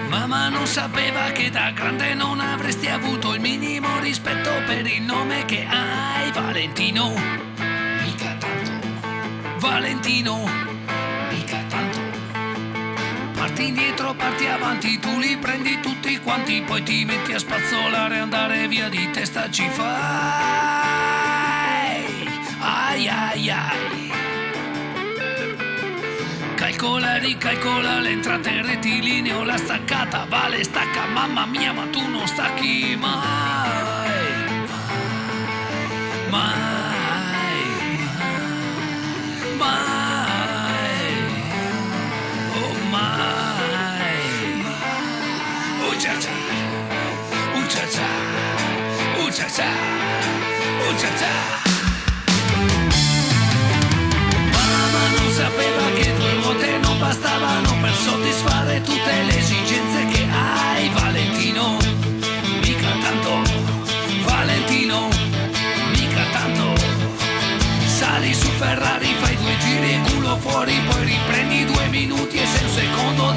Mamma non sapeva che da grande non avresti avuto il minimo rispetto per il nome che hai, Valentino. Mica tanto. Valentino. Mica tanto. Parti indietro, parti avanti, tu li prendi tutti quanti, poi ti metti a spazzolare, andare via di testa ci fai. Ai ai ai. Calcola e ricalcola le entrate rettilineo, la staccata vale stacca, mamma mia ma tu non stacchi mai. Mai. Mai. Oh mai. Uccia-cia. Uccia-cia. Uccia-cia. Uccia-cia. Non sapeva che due ruote non bastavano per soddisfare tutte le esigenze che hai, Valentino. Mica tanto, Valentino, mica tanto. Sali su Ferrari, fai due giri e culo fuori, poi riprendi 2 minuti e sei un secondo